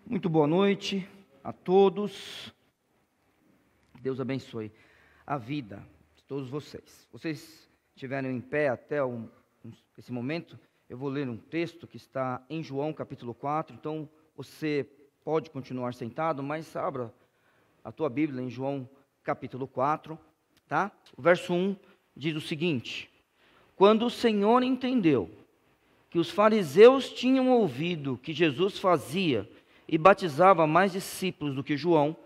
Muito boa noite a todos. Deus abençoe a vida de todos vocês. Vocês estiveram em pé até esse momento, eu vou ler um texto que está em João capítulo 4, então você pode continuar sentado, mas abra a tua Bíblia em João capítulo 4, tá? O verso 1 diz o seguinte: quando o Senhor entendeu que os fariseus tinham ouvido que Jesus fazia e batizava mais discípulos do que João,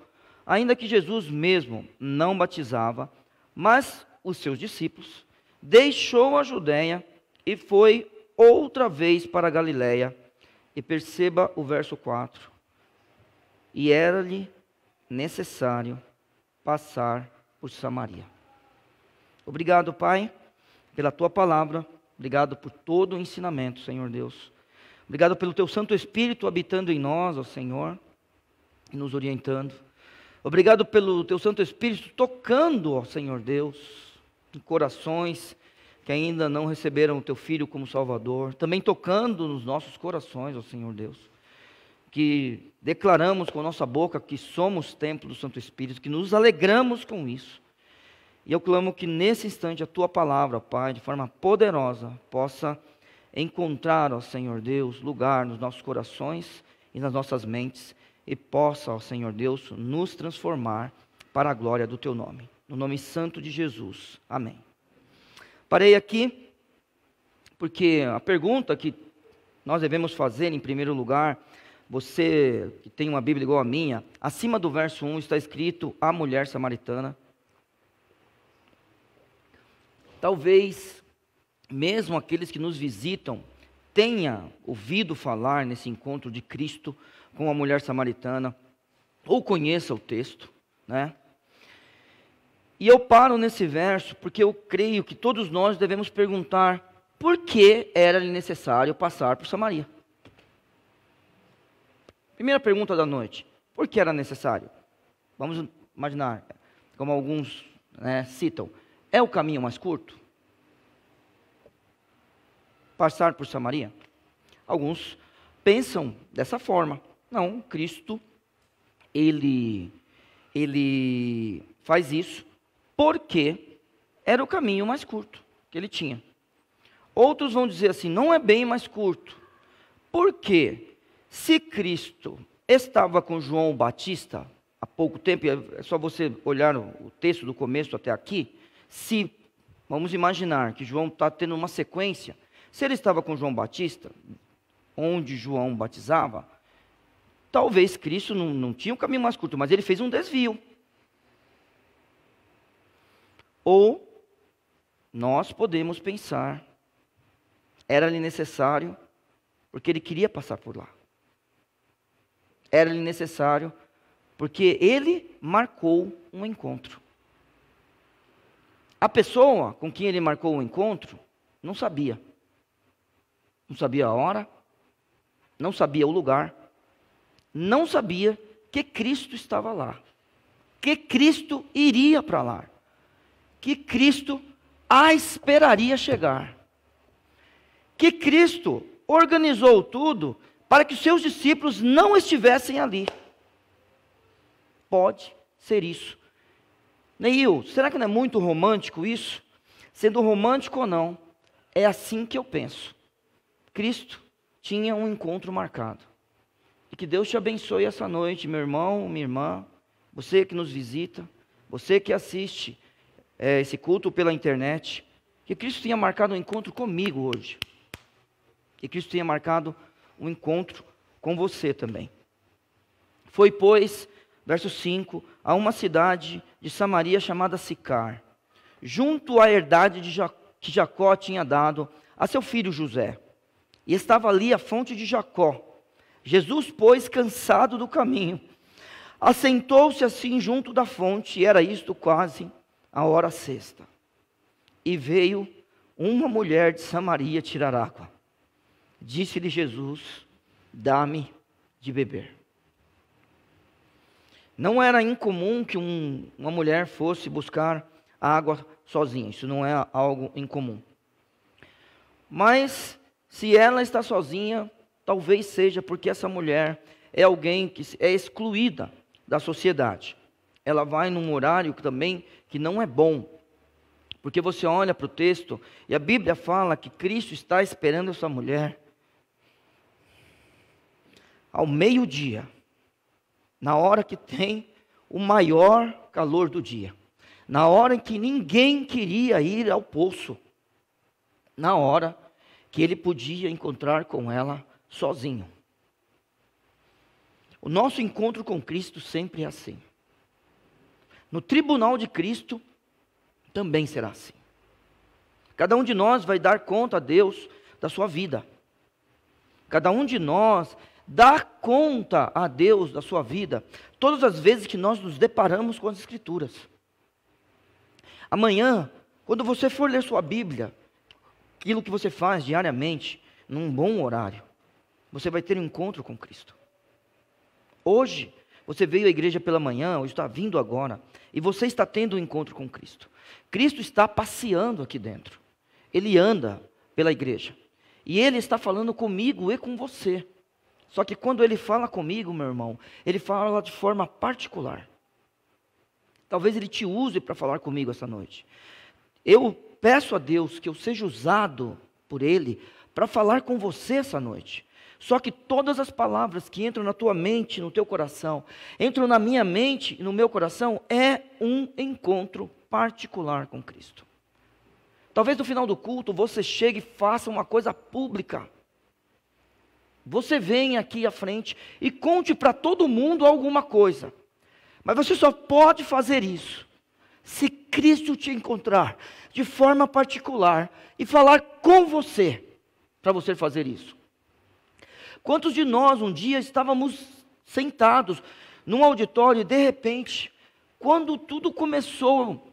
ainda que Jesus mesmo não batizava, mas os seus discípulos, deixou a Judéia e foi outra vez para a Galiléia. E perceba o verso 4. E era-lhe necessário passar por Samaria. Obrigado, Pai, pela Tua palavra. Obrigado por todo o ensinamento, Senhor Deus. Obrigado pelo Teu Santo Espírito habitando em nós, ó Senhor, e nos orientando. Obrigado pelo Teu Santo Espírito tocando, ó Senhor Deus, em corações que ainda não receberam o Teu Filho como Salvador. Também tocando nos nossos corações, ó Senhor Deus, que declaramos com nossa boca que somos templo do Santo Espírito, que nos alegramos com isso. E eu clamo que nesse instante a Tua palavra, Pai, de forma poderosa, possa encontrar, ó Senhor Deus, lugar nos nossos corações e nas nossas mentes, e possa, ó Senhor Deus, nos transformar para a glória do Teu nome. No nome santo de Jesus. Amém. Parei aqui, porque a pergunta que nós devemos fazer, em primeiro lugar, você que tem uma Bíblia igual a minha, acima do verso 1 está escrito a mulher samaritana. Talvez mesmo aqueles que nos visitam tenham ouvido falar nesse encontro de Cristo com a mulher samaritana, ou conheça o texto, né? E eu paro nesse verso porque eu creio que todos nós devemos perguntar por que era-lhe necessário passar por Samaria. Primeira pergunta da noite: por que era necessário? Vamos imaginar, como alguns citam, é o caminho mais curto? Passar por Samaria? Alguns pensam dessa forma. Não, Cristo, ele faz isso porque era o caminho mais curto que ele tinha. Outros vão dizer assim, não é bem mais curto, porque se Cristo estava com João Batista há pouco tempo, é só você olhar o texto do começo até aqui, se, vamos imaginar que João está tendo uma sequência, se ele estava com João Batista, onde João batizava, talvez Cristo não tinha um caminho mais curto, mas ele fez um desvio. Ou nós podemos pensar, era-lhe necessário, porque ele queria passar por lá. Era-lhe necessário, porque ele marcou um encontro. A pessoa com quem ele marcou o encontro não sabia. Não sabia a hora, não sabia o lugar, não sabia que Cristo estava lá, que Cristo iria para lá, que Cristo a esperaria chegar, que Cristo organizou tudo para que os seus discípulos não estivessem ali. Pode ser isso. Neil, será que não é muito romântico isso? Sendo romântico ou não, é assim que eu penso. Cristo tinha um encontro marcado. E que Deus te abençoe essa noite, meu irmão, minha irmã, você que nos visita, você que assiste esse culto pela internet, que Cristo tenha marcado um encontro comigo hoje. Que Cristo tenha marcado um encontro com você também. Foi, pois, verso 5, a uma cidade de Samaria chamada Sicar, junto à herdade que Jacó tinha dado a seu filho José. E estava ali a fonte de Jacó. Jesus, pois, cansado do caminho, assentou-se assim junto da fonte, e era isto quase a hora sexta. E veio uma mulher de Samaria tirar água. Disse-lhe Jesus, dá-me de beber. Não era incomum que uma mulher fosse buscar água sozinha, isso não é algo incomum. Mas se ela está sozinha, talvez seja porque essa mulher é alguém que é excluída da sociedade. Ela vai num horário também que não é bom. Porque você olha para o texto e a Bíblia fala que Cristo está esperando essa mulher ao meio-dia, na hora que tem o maior calor do dia, na hora em que ninguém queria ir ao poço, na hora que ele podia encontrar com ela sozinho. O nosso encontro com Cristo sempre é assim. No tribunal de Cristo também será assim. Cada um de nós vai dar conta a Deus da sua vida. Cada um de nós dá conta a Deus da sua vida todas as vezes que nós nos deparamos com as Escrituras. Amanhã, quando você for ler sua Bíblia, aquilo que você faz diariamente, num bom horário, você vai ter um encontro com Cristo. Hoje, você veio à igreja pela manhã, ou está vindo agora, e você está tendo um encontro com Cristo. Cristo está passeando aqui dentro. Ele anda pela igreja. E Ele está falando comigo e com você. Só que quando Ele fala comigo, meu irmão, Ele fala de forma particular. Talvez Ele te use para falar comigo essa noite. Eu peço a Deus que eu seja usado por Ele para falar com você essa noite. Só que todas as palavras que entram na tua mente, no teu coração, entram na minha mente e no meu coração, é um encontro particular com Cristo. Talvez no final do culto você chegue e faça uma coisa pública. Você venha aqui à frente e conte para todo mundo alguma coisa. Mas você só pode fazer isso se Cristo te encontrar de forma particular e falar com você, para você fazer isso. Quantos de nós um dia estávamos sentados num auditório e de repente, quando tudo começou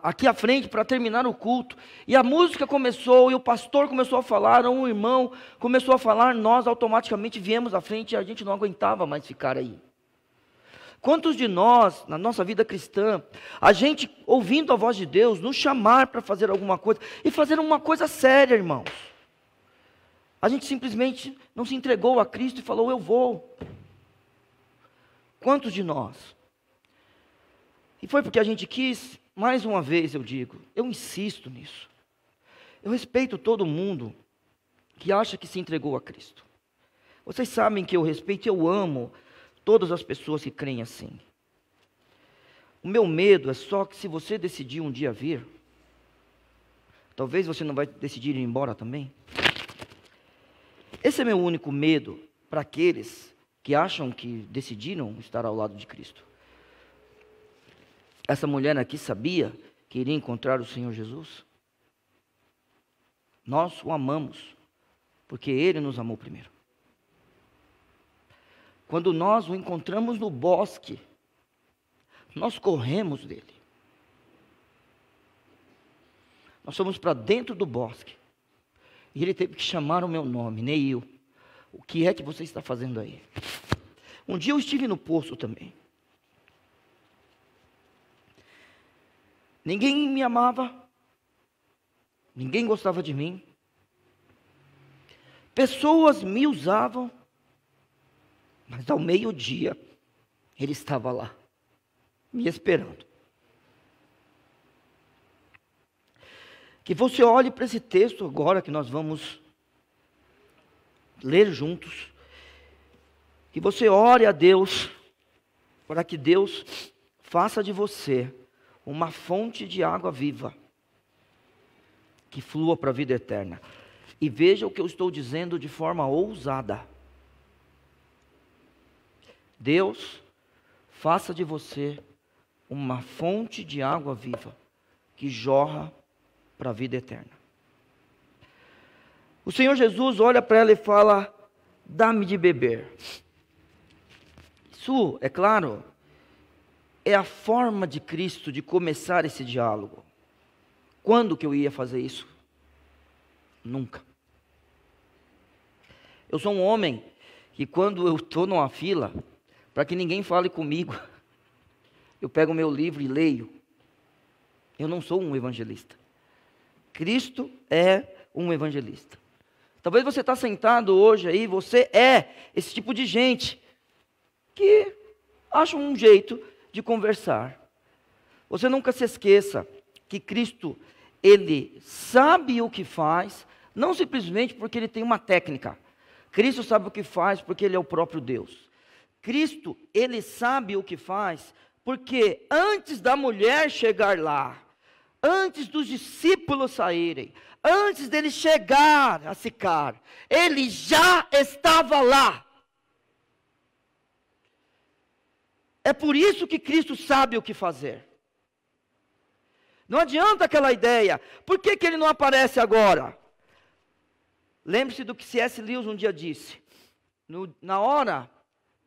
aqui à frente para terminar o culto, e a música começou, e o pastor começou a falar, ou um irmão começou a falar, nós automaticamente viemos à frente e a gente não aguentava mais ficar aí. Quantos de nós, na nossa vida cristã, a gente ouvindo a voz de Deus, nos chamar para fazer alguma coisa, e fazer uma coisa séria, irmãos. A gente simplesmente não se entregou a Cristo e falou, eu vou. Quantos de nós? E foi porque a gente quis, mais uma vez eu digo, eu insisto nisso. Eu respeito todo mundo que acha que se entregou a Cristo. Vocês sabem que eu respeito e eu amo todas as pessoas que creem assim. O meu medo é só que se você decidir um dia vir, talvez você não vai decidir ir embora também. Esse é meu único medo para aqueles que acham que decidiram estar ao lado de Cristo. Essa mulher aqui sabia que iria encontrar o Senhor Jesus? Nós o amamos, porque Ele nos amou primeiro. Quando nós o encontramos no bosque, nós corremos dele. Nós fomos para dentro do bosque. E ele teve que chamar o meu nome, Neil. O que é que você está fazendo aí? Um dia eu estive no poço também. Ninguém me amava. Ninguém gostava de mim. Pessoas me usavam. Mas ao meio-dia, ele estava lá, me esperando. Que você olhe para esse texto agora que nós vamos ler juntos. Que você ore a Deus, para que Deus faça de você uma fonte de água viva, que flua para a vida eterna. E veja o que eu estou dizendo de forma ousada. Deus, faça de você uma fonte de água viva, que jorra para a vida eterna. O Senhor Jesus olha para ela e fala, dá-me de beber. Isso, é claro, é a forma de Cristo de começar esse diálogo. Quando que eu ia fazer isso? Nunca. Eu sou um homem que quando eu estou numa fila, para que ninguém fale comigo, eu pego o meu livro e leio. Eu não sou um evangelista. Cristo é um evangelista. Talvez você está sentado hoje aí, você é esse tipo de gente que acha um jeito de conversar. Você nunca se esqueça que Cristo, Ele sabe o que faz, não simplesmente porque Ele tem uma técnica. Cristo sabe o que faz porque Ele é o próprio Deus. Cristo, Ele sabe o que faz porque antes da mulher chegar lá, antes dos discípulos saírem, antes dele chegar a Sicar, Ele já estava lá. É por isso que Cristo sabe o que fazer. Não adianta aquela ideia, por que Ele não aparece agora? Lembre-se do que C.S. Lewis um dia disse, na hora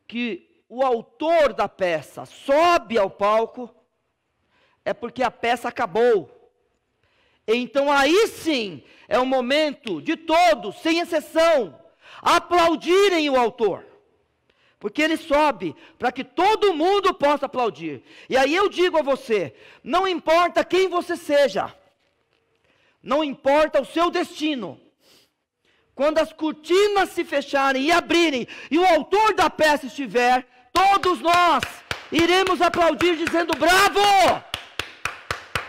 que o autor da peça sobe ao palco, é porque a peça acabou. Então aí sim, é o momento de todos, sem exceção, aplaudirem o autor. Porque ele sobe para que todo mundo possa aplaudir. E aí eu digo a você, não importa quem você seja, não importa o seu destino, quando as cortinas se fecharem e abrirem, e o autor da peça estiver, todos nós iremos aplaudir dizendo bravo!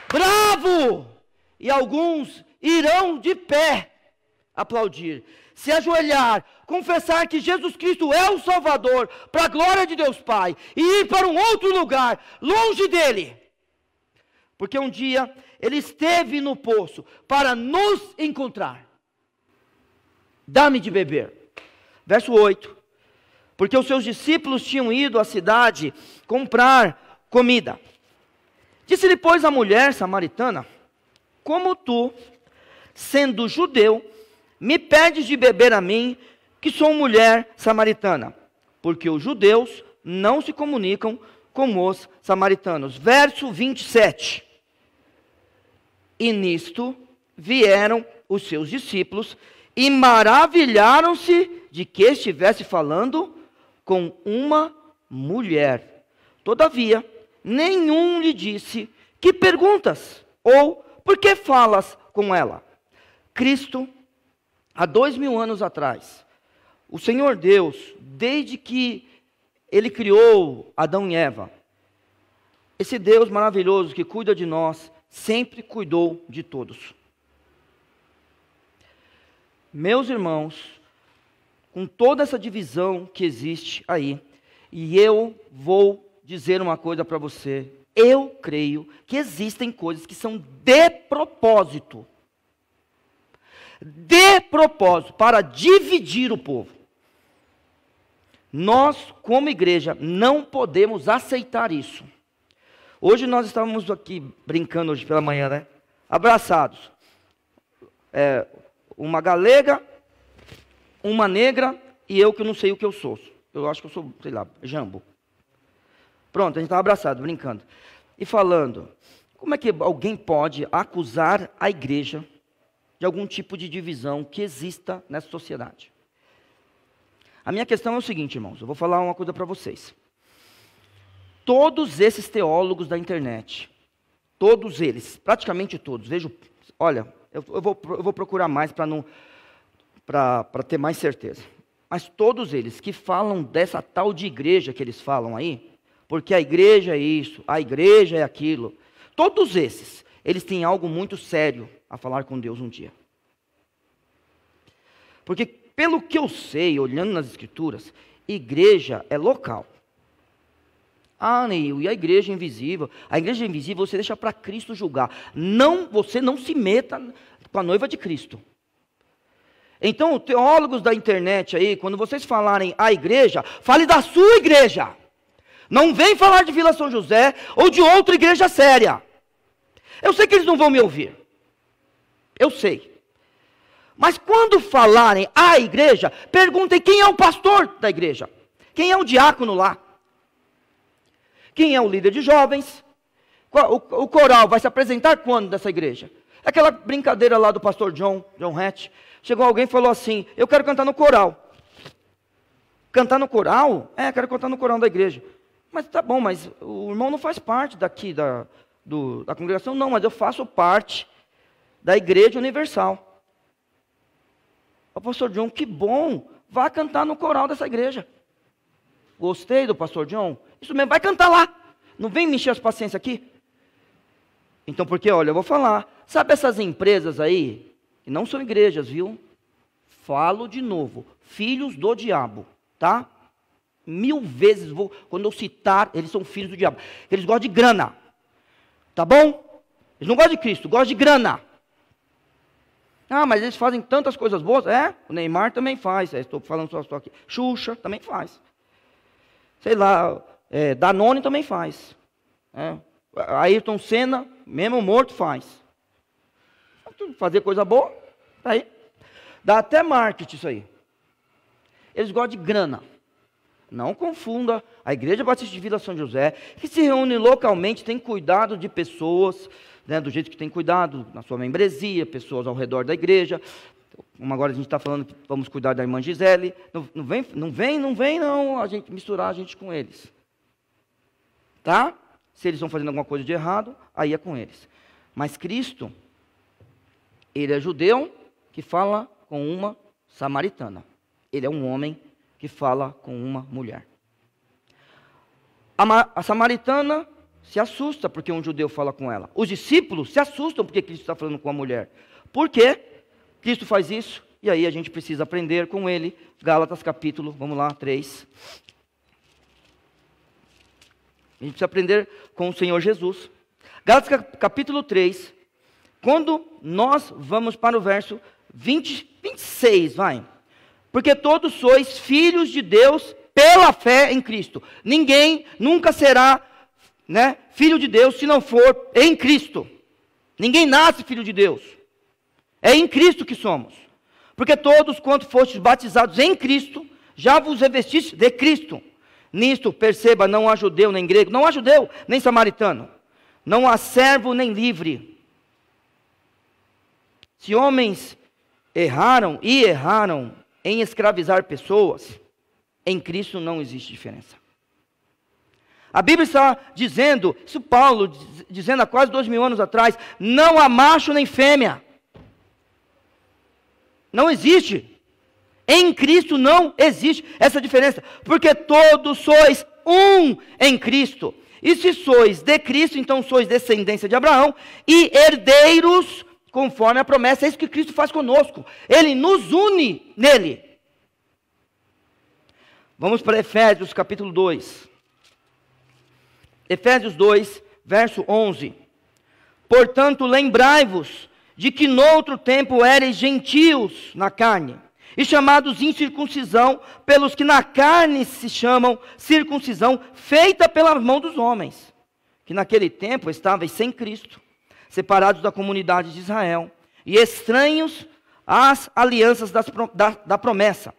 Bravo! E alguns irão de pé aplaudir, se ajoelhar, confessar que Jesus Cristo é o Salvador, para a glória de Deus Pai, e ir para um outro lugar, longe dele. Porque um dia ele esteve no poço para nos encontrar. Dá-me de beber. Verso 8. Porque os seus discípulos tinham ido à cidade comprar comida. Disse-lhe, pois, a mulher samaritana: como tu, sendo judeu, me pedes de beber a mim, que sou mulher samaritana? Porque os judeus não se comunicam com os samaritanos. Verso 27. E nisto vieram os seus discípulos e maravilharam-se de que estivesse falando com uma mulher. Todavia, nenhum lhe disse: que perguntas? Ou por que falas com ela? Cristo, há 2000 anos atrás, o Senhor Deus, desde que Ele criou Adão e Eva, esse Deus maravilhoso que cuida de nós, sempre cuidou de todos. Meus irmãos, com toda essa divisão que existe aí, e eu vou dizer uma coisa para você, eu creio que existem coisas que são de propósito, para dividir o povo. Nós, como igreja, não podemos aceitar isso. Hoje nós estávamos aqui brincando hoje pela manhã, né? Abraçados. Uma galega, uma negra e eu que não sei o que eu sou. Eu acho que eu sou, sei lá, jambo. Pronto, a gente estava abraçado, brincando. E falando, como é que alguém pode acusar a igreja de algum tipo de divisão que exista nessa sociedade? A minha questão é o seguinte, irmãos, eu vou falar uma coisa para vocês. Todos esses teólogos da internet, todos eles, praticamente todos, vejo, olha, eu vou procurar mais para ter mais certeza. Mas todos eles que falam dessa tal de igreja que eles falam aí, porque a igreja é isso, a igreja é aquilo, todos esses, eles têm algo muito sério a falar com Deus um dia. Porque pelo que eu sei, olhando nas escrituras, igreja é local. Ah, Neil, e a igreja invisível? A igreja invisível você deixa para Cristo julgar. Não, você não se meta com a noiva de Cristo. Então, teólogos da internet aí, quando vocês falarem a igreja, fale da sua igreja. Não vem falar de Vila São José ou de outra igreja séria. Eu sei que eles não vão me ouvir. Eu sei. Mas quando falarem a igreja, perguntem quem é o pastor da igreja. Quem é o diácono lá? Quem é o líder de jovens? O coral vai se apresentar quando dessa igreja? Aquela brincadeira lá do pastor John Hatch. Chegou alguém e falou assim: eu quero cantar no coral. Cantar no coral? Quero cantar no coral da igreja. Mas tá bom, mas o irmão não faz parte daqui da congregação. Não, mas eu faço parte da Igreja Universal. Ó, pastor John, que bom, vá cantar no coral dessa igreja. Gostei do pastor John, isso mesmo, vai cantar lá. Não vem me encher as paciências aqui. Então, porque, olha, eu vou falar, sabe essas empresas aí, que não são igrejas, viu? Falo de novo, filhos do diabo, tá? 1000 vezes, quando eu citar, eles são filhos do diabo. Eles gostam de grana, tá bom? Eles não gostam de Cristo, gostam de grana. Ah, mas eles fazem tantas coisas boas. É, o Neymar também faz, estou falando só aqui. Xuxa também faz. Sei lá, Danone também faz. Ayrton Senna, mesmo morto, faz. Fazer coisa boa, tá aí. Dá até marketing isso aí. Eles gostam de grana. Não confunda a Igreja Batista de Vila São José, que se reúne localmente, tem cuidado de pessoas, né, do jeito que tem cuidado na sua membresia, pessoas ao redor da igreja. Como agora a gente está falando que vamos cuidar da irmã Gisele. Não vem a gente misturar a gente com eles. Tá? Se eles estão fazendo alguma coisa de errado, aí é com eles. Mas Cristo, ele é judeu que fala com uma samaritana. Ele é um homem que fala com uma mulher. A samaritana se assusta porque um judeu fala com ela. Os discípulos se assustam porque Cristo está falando com a mulher. Por quê? Cristo faz isso, e aí a gente precisa aprender com ele. Gálatas capítulo, vamos lá, 3. A gente precisa aprender com o Senhor Jesus. Gálatas capítulo 3, quando nós vamos para o verso 26, vai. Porque todos sois filhos de Deus pela fé em Cristo. Ninguém nunca será, né, filho de Deus se não for em Cristo. Ninguém nasce filho de Deus. É em Cristo que somos. Porque todos quanto fostes batizados em Cristo, já vos revestiste de Cristo. Nisto, perceba, não há judeu nem grego, não há judeu nem samaritano, não há servo nem livre. Se homens erraram em escravizar pessoas, em Cristo não existe diferença. A Bíblia está dizendo, isso Paulo dizendo há quase 2000 anos atrás, não há macho nem fêmea. Não existe. Em Cristo não existe essa diferença, porque todos sois um em Cristo. E se sois de Cristo, então sois descendência de Abraão e herdeiros conforme a promessa. É isso que Cristo faz conosco. Ele nos une nele. Vamos para Efésios capítulo 2. Efésios 2, verso 11. Portanto, lembrai-vos de que noutro tempo ereis gentios na carne, e chamados incircuncisão, pelos que na carne se chamam circuncisão, feita pela mão dos homens, que naquele tempo estáveis sem Cristo, separados da comunidade de Israel, e estranhos às alianças da promessa,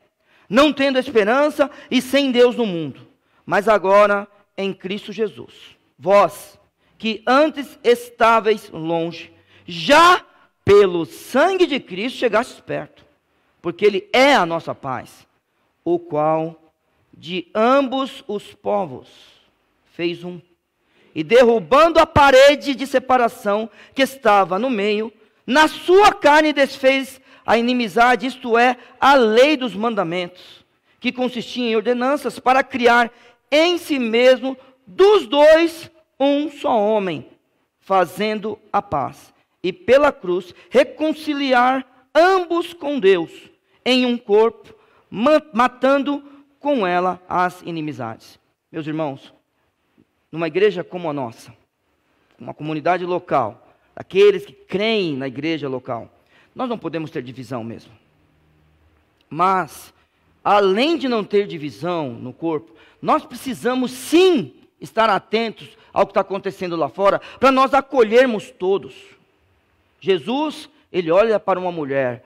não tendo esperança e sem Deus no mundo, mas agora em Cristo Jesus. Vós, que antes estáveis longe, já pelo sangue de Cristo chegastes perto, porque Ele é a nossa paz, o qual de ambos os povos fez um, e derrubando a parede de separação que estava no meio, na sua carne desfez a inimizade, isto é, a lei dos mandamentos, que consistia em ordenanças para criar em si mesmo dos dois um só homem, fazendo a paz, e pela cruz reconciliar ambos com Deus em um corpo, matando com ela as inimizades. Meus irmãos, numa igreja como a nossa, uma comunidade local, aqueles que creem na igreja local, nós não podemos ter divisão mesmo. Mas, além de não ter divisão no corpo, nós precisamos sim estar atentos ao que está acontecendo lá fora, para nós acolhermos todos. Jesus, ele olha para uma mulher,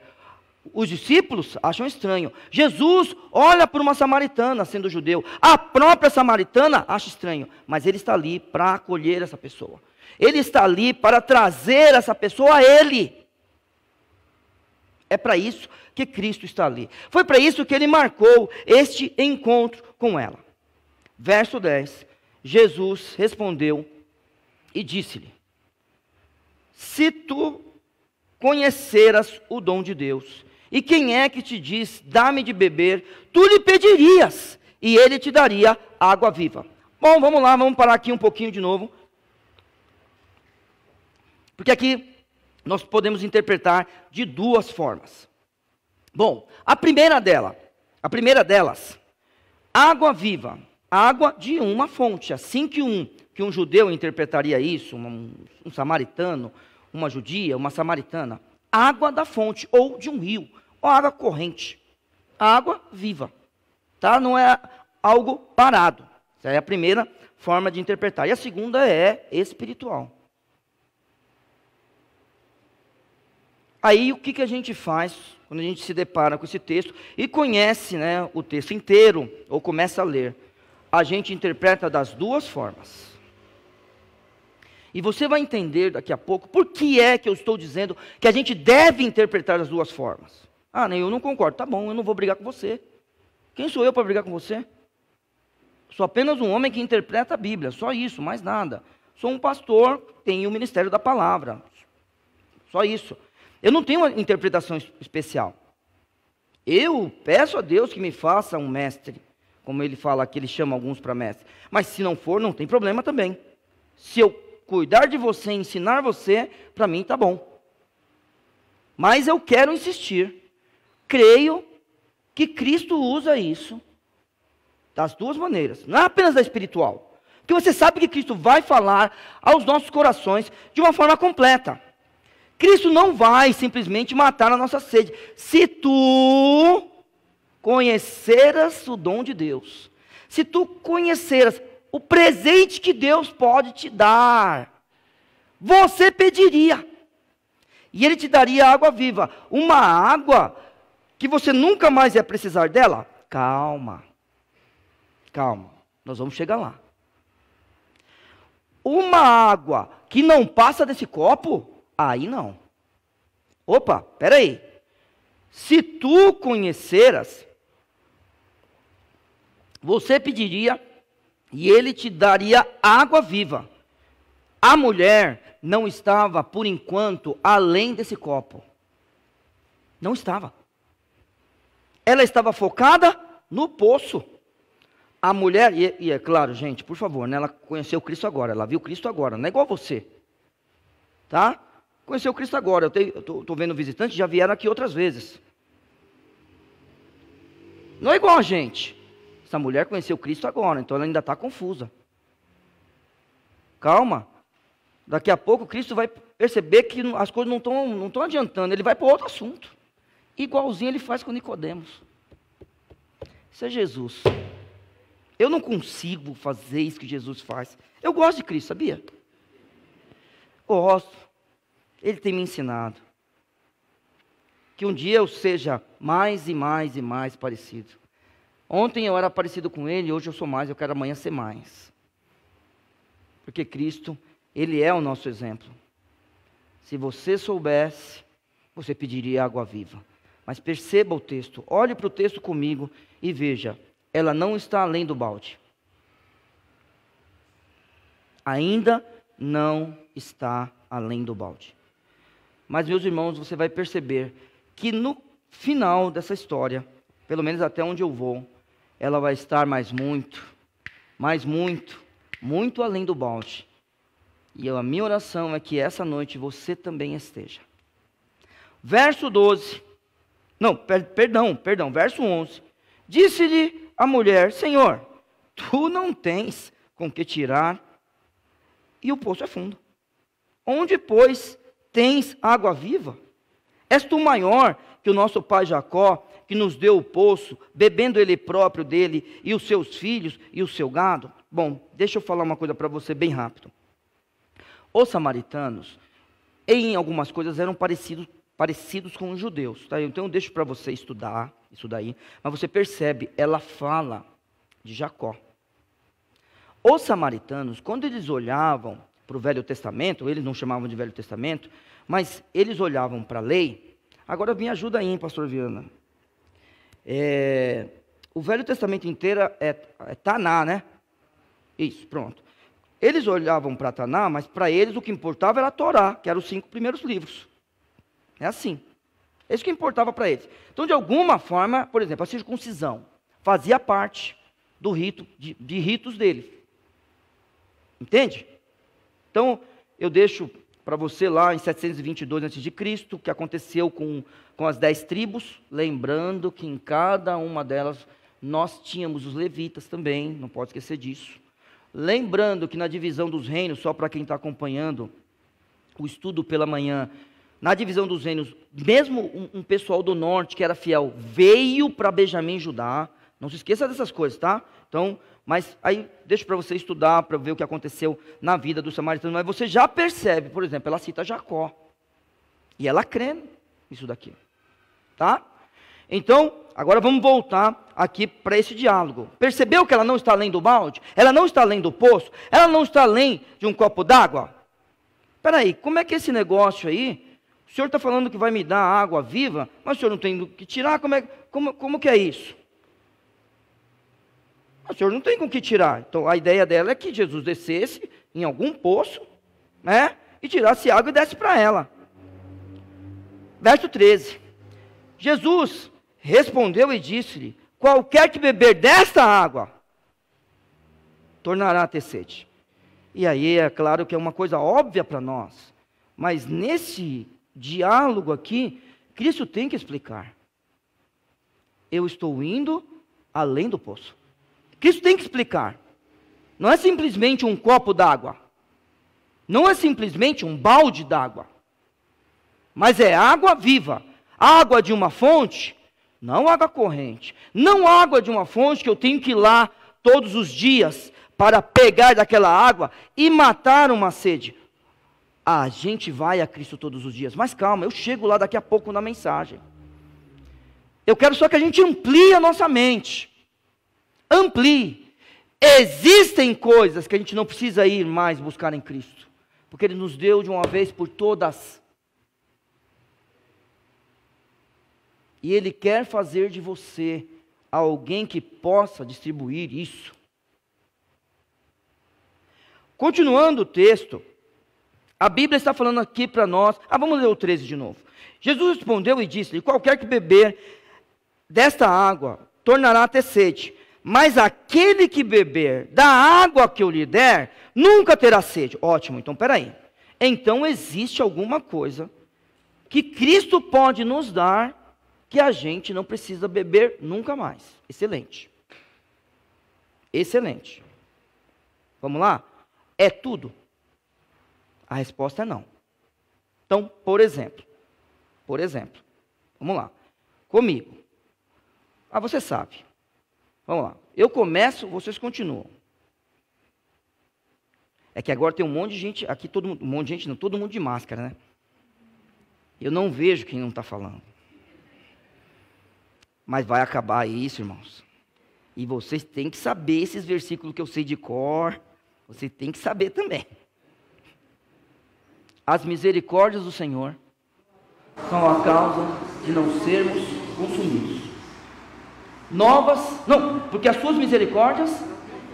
os discípulos acham estranho. Jesus olha para uma samaritana, sendo judeu, a própria samaritana acha estranho, mas ele está ali para acolher essa pessoa. Ele está ali para trazer essa pessoa a ele. É para isso que Cristo está ali. Foi para isso que ele marcou este encontro com ela. Verso 10. Jesus respondeu e disse-lhe: se tu conheceras o dom de Deus, E quem é que te diz, dá-me de beber? Tu lhe pedirias, e ele te daria água viva. Bom, vamos lá, vamos parar aqui um pouquinho de novo. Porque aqui nós podemos interpretar de duas formas. Bom, a primeira delas, água viva, água de uma fonte. Assim que um judeu interpretaria isso, um samaritano, uma judia, uma samaritana, água da fonte, ou de um rio, ou água corrente, água viva, tá? Não é algo parado. Essa é a primeira forma de interpretar. E a segunda é espiritual. Aí o que a gente faz quando a gente se depara com esse texto e conhece, né, o texto inteiro, ou começa a ler? A gente interpreta das duas formas. E você vai entender daqui a pouco por que é que eu estou dizendo que a gente deve interpretar das duas formas. Ah, nem eu não concordo. Tá bom, eu não vou brigar com você. Quem sou eu para brigar com você? Sou apenas um homem que interpreta a Bíblia, só isso, mais nada. Sou um pastor, tenho o ministério da palavra, só isso. Eu não tenho uma interpretação especial. Eu peço a Deus que me faça um mestre, como ele fala aqui, ele chama alguns para mestre. Mas se não for, não tem problema também. Se eu cuidar de você, ensinar você, para mim está bom. Mas eu quero insistir. Creio que Cristo usa isso das duas maneiras, não é apenas da espiritual. Porque você sabe que Cristo vai falar aos nossos corações de uma forma completa. Cristo não vai simplesmente matar a nossa sede. Se tu conheceras o dom de Deus, se tu conheceras o presente que Deus pode te dar, você pediria, e Ele te daria água viva, uma água que você nunca mais ia precisar dela. Calma, nós vamos chegar lá. Uma água que não passa desse copo, aí não. Opa, peraí. Se tu conheceras, você pediria e ele te daria água viva. A mulher não estava, por enquanto, além desse copo. Não estava. Ela estava focada no poço. A mulher, e é claro, gente, por favor, né, ela conheceu Cristo agora, ela viu Cristo agora, não é igual a você. Tá? Conheceu Cristo agora. Eu estou vendo visitantes, já vieram aqui outras vezes. Não é igual a gente. Essa mulher conheceu Cristo agora, então ela ainda está confusa. Calma. Daqui a pouco Cristo vai perceber que as coisas não estão adiantando. Ele vai para outro assunto. Igualzinho ele faz com Nicodemos. Isso é Jesus. Eu não consigo fazer isso que Jesus faz. Eu gosto de Cristo, sabia? Gosto. Ele tem me ensinado. Que um dia eu seja mais e mais e mais parecido. Ontem eu era parecido com Ele, hoje eu sou mais, eu quero amanhã ser mais. Porque Cristo, Ele é o nosso exemplo. Se você soubesse, você pediria água viva. Mas perceba o texto, olhe para o texto comigo e veja, ela não está além do balde. Ainda não está além do balde. Mas, meus irmãos, você vai perceber que no final dessa história, pelo menos até onde eu vou, ela vai estar muito além do balde. E a minha oração é que essa noite você também esteja. Verso 12. Não, perdão, verso 11. Disse-lhe a mulher: Senhor, tu não tens com que tirar, e o poço é fundo. Onde, pois, tens água viva? És tu maior que o nosso pai Jacó, que nos deu o poço, bebendo ele próprio dele, e os seus filhos, e o seu gado? Bom, deixa eu falar uma coisa para você bem rápido. Os samaritanos, em algumas coisas, eram parecidos com os judeus. Tá? Então eu deixo para você estudar isso daí. Mas você percebe, ela fala de Jacó. Os samaritanos, quando eles olhavam para o Velho Testamento, eles não chamavam de Velho Testamento, mas eles olhavam para a lei. Agora me ajuda aí, hein, pastor Viana. O Velho Testamento inteiro é Taná, né? Isso, pronto. Eles olhavam para Taná, mas para eles o que importava era a Torá, que eram os 5 primeiros livros. É assim. É isso que importava para eles. Então, de alguma forma, por exemplo, a circuncisão fazia parte do rito, de ritos deles. Entende? Então, eu deixo para você lá em 722 a.C., o que aconteceu com as 10 tribos, lembrando que em cada uma delas nós tínhamos os levitas também, não pode esquecer disso. Lembrando que na divisão dos reinos, só para quem está acompanhando o estudo pela manhã, na divisão dos reinos, mesmo um pessoal do norte que era fiel, veio para Benjamim e Judá. Não se esqueça dessas coisas, tá? Então, mas aí deixo para você estudar, para ver o que aconteceu na vida dos samaritanos. Mas você já percebe, por exemplo, ela cita Jacó. E ela crê nisso daqui. Tá? Então, agora vamos voltar aqui para esse diálogo. Percebeu que ela não está além do balde? Ela não está além do poço? Ela não está além de um copo d'água? Espera aí, como é que esse negócio aí... O senhor está falando que vai me dar água viva, mas o senhor não tem do que tirar, como que é isso? O senhor não tem com que tirar. Então a ideia dela é que Jesus descesse em algum poço, né, e tirasse água e desse para ela. Verso 13. Jesus respondeu e disse-lhe: qualquer que beber desta água, tornará a ter sede. E aí é claro que é uma coisa óbvia para nós, mas nesse diálogo aqui, Cristo tem que explicar. Eu estou indo além do poço. Cristo tem que explicar. Não é simplesmente um copo d'água. Não é simplesmente um balde d'água. Mas é água viva. Água de uma fonte, não água corrente. Não água de uma fonte que eu tenho que ir lá todos os dias para pegar daquela água e matar uma sede. A gente vai a Cristo todos os dias, mas calma, eu chego lá daqui a pouco na mensagem. Eu quero só que a gente amplie a nossa mente. Amplie. Existem coisas que a gente não precisa ir mais buscar em Cristo, porque Ele nos deu de uma vez por todas. E Ele quer fazer de você alguém que possa distribuir isso. Continuando o texto, a Bíblia está falando aqui para nós. Vamos ler o 13 de novo. Jesus respondeu e disse-lhe: qualquer que beber desta água tornará a ter sede, mas aquele que beber da água que eu lhe der, nunca terá sede. Ótimo, então peraí. Então existe alguma coisa que Cristo pode nos dar, que a gente não precisa beber nunca mais. Excelente. Excelente. Vamos lá? É tudo? A resposta é não. Então, por exemplo, vamos lá, comigo. Você sabe. Vamos lá. Eu começo, vocês continuam. É que agora tem um monte de gente, aqui todo mundo, um monte de gente, não, todo mundo de máscara, né? Eu não vejo quem não está falando. Mas vai acabar isso, irmãos. E vocês têm que saber esses versículos que eu sei de cor. Você tem que saber também. As misericórdias do Senhor são a causa de não sermos consumidos. Porque as suas misericórdias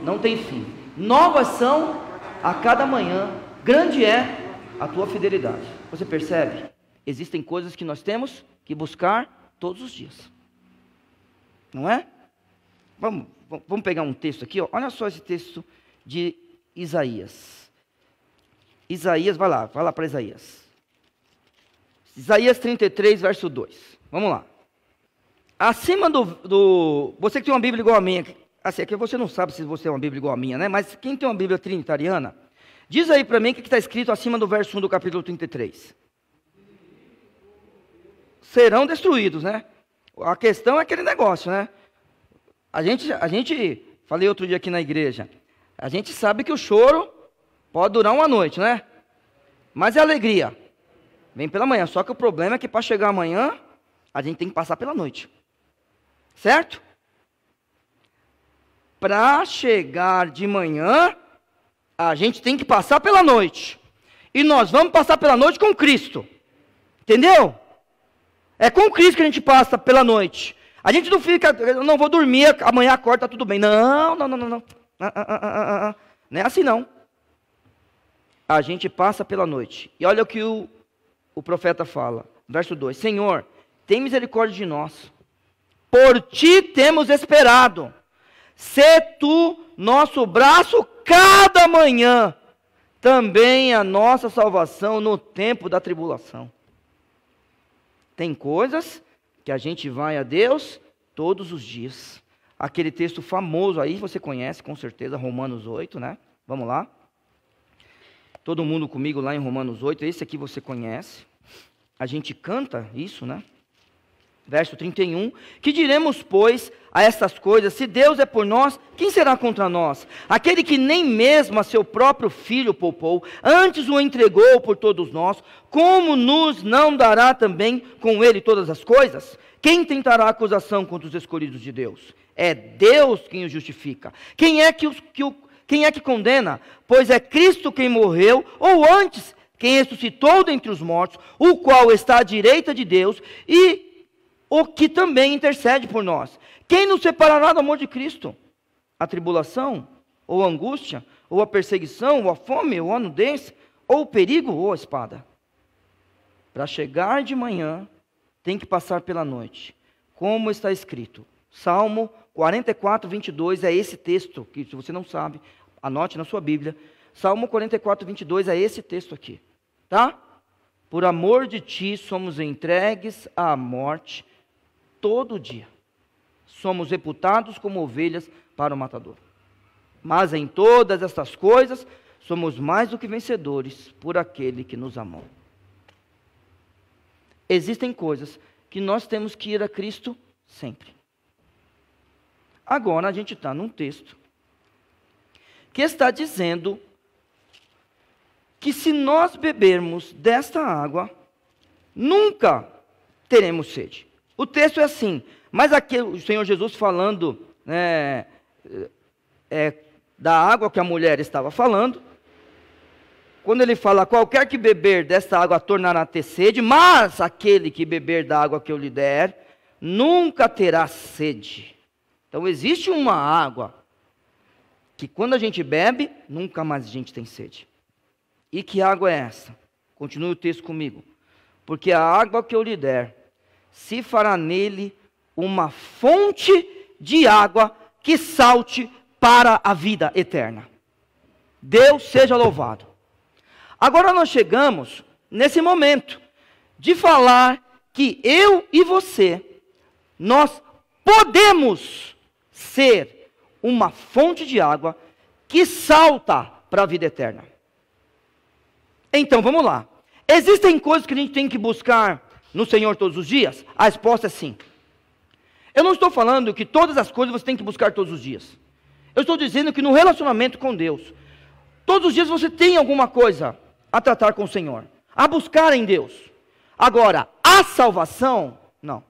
não têm fim. Novas são a cada manhã. Grande é a tua fidelidade. Você percebe? Existem coisas que nós temos que buscar todos os dias. Não é? Vamos pegar um texto aqui, ó. Olha só esse texto de Isaías. Isaías, vai lá para Isaías. Isaías 33, verso 2. Vamos lá. Acima você que tem uma Bíblia igual a minha, assim, aqui você não sabe se você tem uma Bíblia igual a minha, né? Mas quem tem uma Bíblia trinitariana, diz aí para mim o que está escrito acima do verso 1 do capítulo 33. Serão destruídos, né? A questão é aquele negócio, né? A gente, falei outro dia aqui na igreja, a gente sabe que o choro pode durar uma noite, né? Mas é alegria. Vem pela manhã. Só que o problema é que para chegar amanhã, a gente tem que passar pela noite. Certo? Para chegar de manhã, a gente tem que passar pela noite. E nós vamos passar pela noite com Cristo. Entendeu? É com Cristo que a gente passa pela noite. A gente não fica, eu não vou dormir, amanhã acorda, tá tudo bem. Não. Não é assim não. A gente passa pela noite. E olha o que o profeta fala. Verso 2. Senhor, tem misericórdia de nós. Por ti temos esperado. Sê tu nosso braço cada manhã, também a nossa salvação no tempo da tribulação. Tem coisas que a gente vai a Deus todos os dias. Aquele texto famoso aí, você conhece com certeza, Romanos 8, né? Vamos lá. Todo mundo comigo lá em Romanos 8, esse aqui você conhece. A gente canta isso, né? Verso 31, que diremos, pois, a estas coisas, se Deus é por nós, quem será contra nós? Aquele que nem mesmo a seu próprio filho poupou, antes o entregou por todos nós, como nos não dará também com ele todas as coisas? Quem tentará acusação contra os escolhidos de Deus? É Deus quem os justifica. Quem é que condena? Pois é Cristo quem morreu, ou antes, quem ressuscitou dentre os mortos, o qual está à direita de Deus, e o que também intercede por nós. Quem nos separará do amor de Cristo? A tribulação, ou a angústia, ou a perseguição, ou a fome, ou a nudez, ou o perigo, ou a espada. Para chegar de manhã, tem que passar pela noite. Como está escrito, Salmo 44, 22, é esse texto, que se você não sabe, anote na sua Bíblia. Salmo 44, 22 é esse texto aqui, tá? Por amor de ti somos entregues à morte todo dia. Somos reputados como ovelhas para o matador. Mas em todas estas coisas, somos mais do que vencedores por aquele que nos amou. Existem coisas que nós temos que ir a Cristo sempre. Agora a gente está num texto que está dizendo que se nós bebermos desta água, nunca teremos sede. O texto é assim, mas aqui o Senhor Jesus falando da água que a mulher estava falando, quando ele fala, qualquer que beber desta água tornará a ter sede, mas aquele que beber da água que eu lhe der, nunca terá sede. Então existe uma água que quando a gente bebe, nunca mais a gente tem sede. E que água é essa? Continue o texto comigo. Porque a água que eu lhe der, se fará nele uma fonte de água que salte para a vida eterna. Deus seja louvado. Agora nós chegamos nesse momento de falar que eu e você, nós podemos ser uma fonte de água que salta para a vida eterna. Então, vamos lá. Existem coisas que a gente tem que buscar no Senhor todos os dias? A resposta é sim. Eu não estou falando que todas as coisas você tem que buscar todos os dias. Eu estou dizendo que no relacionamento com Deus, todos os dias você tem alguma coisa a tratar com o Senhor, a buscar em Deus. Agora, a salvação, não.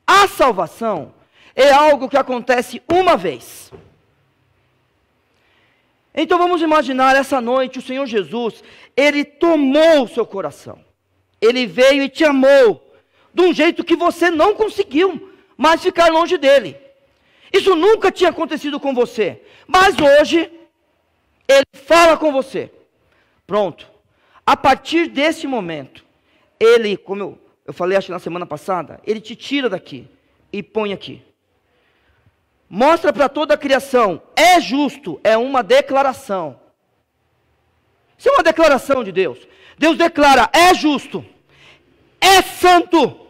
A salvação é algo que acontece uma vez. Então vamos imaginar essa noite o Senhor Jesus, Ele tomou o seu coração. Ele veio e te amou, de um jeito que você não conseguiu mais ficar longe dEle. Isso nunca tinha acontecido com você, mas hoje, Ele fala com você. Pronto. A partir desse momento, Ele, como eu falei acho que na semana passada, Ele te tira daqui e põe aqui. Mostra para toda a criação, é justo, é uma declaração. Isso é uma declaração de Deus. Deus declara, é justo, é santo,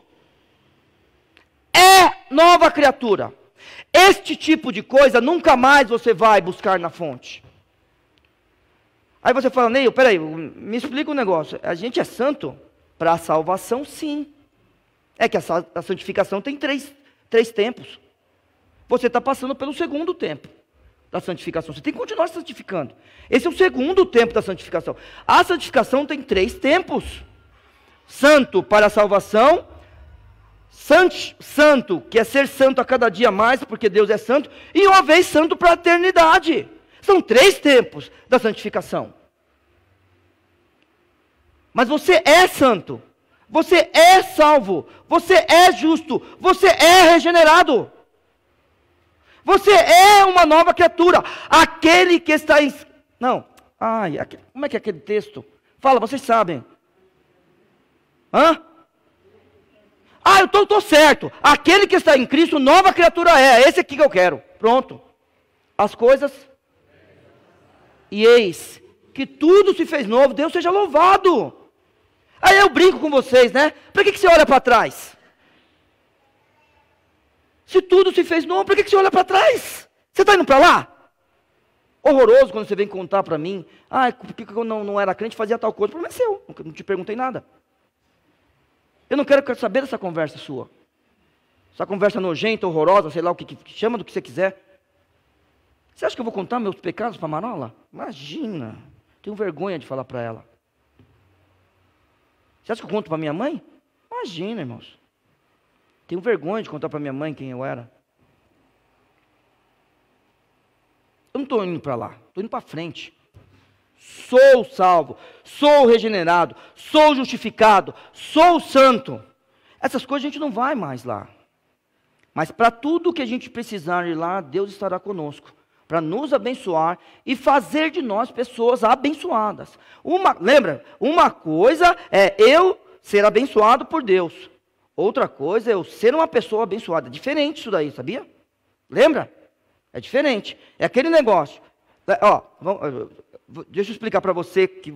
é nova criatura. Este tipo de coisa nunca mais você vai buscar na fonte. Aí você fala, Neil, peraí, me explica um negócio. A gente é santo? Para a salvação, sim. É que a santificação tem três tempos. Você está passando pelo segundo tempo da santificação. Você tem que continuar santificando. Esse é o segundo tempo da santificação. A santificação tem 3 tempos. Santo para a salvação. Santo, que é ser santo a cada dia mais, porque Deus é santo. E uma vez santo para a eternidade. São 3 tempos da santificação. Mas você é santo. Você é salvo. Você é justo. Você é regenerado. Você é uma nova criatura. Aquele que está em... Não. Como é que é aquele texto? Fala, vocês sabem. Ah, eu estou certo. Aquele que está em Cristo, nova criatura é. Esse aqui que eu quero. Pronto. As coisas. E eis que tudo se fez novo. Deus seja louvado. Aí eu brinco com vocês, né? Para que você olha para trás? Se tudo se fez novo, para que você olha para trás? Você está indo para lá? Horroroso quando você vem contar para mim. Ah, porque eu não era crente, fazia tal coisa. O problema é seu. Não te perguntei nada. Eu não quero saber dessa conversa sua. Essa conversa nojenta, horrorosa, sei lá o que chama do que você quiser. Você acha que eu vou contar meus pecados para a Marola? Imagina. Tenho vergonha de falar para ela. Você acha que eu conto para minha mãe? Imagina, irmãos. Tenho vergonha de contar para minha mãe quem eu era. Eu não estou indo para lá, estou indo para frente. Sou salvo, sou regenerado, sou justificado, sou santo. Essas coisas a gente não vai mais lá. Mas para tudo que a gente precisar ir lá, Deus estará conosco. Para nos abençoar e fazer de nós pessoas abençoadas. Lembra, uma coisa é eu ser abençoado por Deus. Outra coisa é eu ser uma pessoa abençoada. É diferente isso daí, sabia? Lembra? É diferente. É aquele negócio. Deixa eu explicar para você, que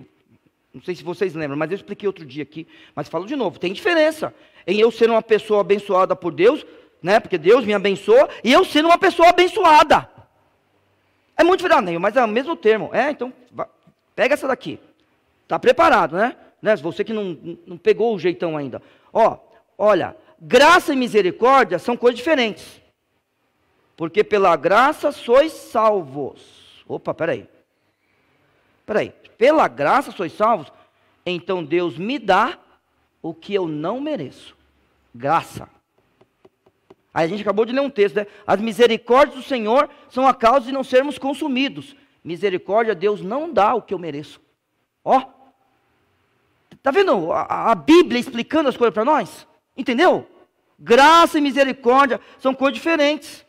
não sei se vocês lembram, mas eu expliquei outro dia aqui, mas falo de novo, tem diferença em eu ser uma pessoa abençoada por Deus, né, porque Deus me abençoa, e eu ser uma pessoa abençoada. É muito diferente, mas é o mesmo termo. Então, pega essa daqui. Está preparado, né? Você que não pegou o jeitão ainda. Olha, graça e misericórdia são coisas diferentes. Porque pela graça sois salvos. Opa, peraí. Pela graça sois salvos, então Deus me dá o que eu não mereço. Graça. Aí a gente acabou de ler um texto, né? As misericórdias do Senhor são a causa de não sermos consumidos. Misericórdia, Deus não dá o que eu mereço. Está vendo a Bíblia explicando as coisas para nós? Entendeu? Graça e misericórdia são coisas diferentes.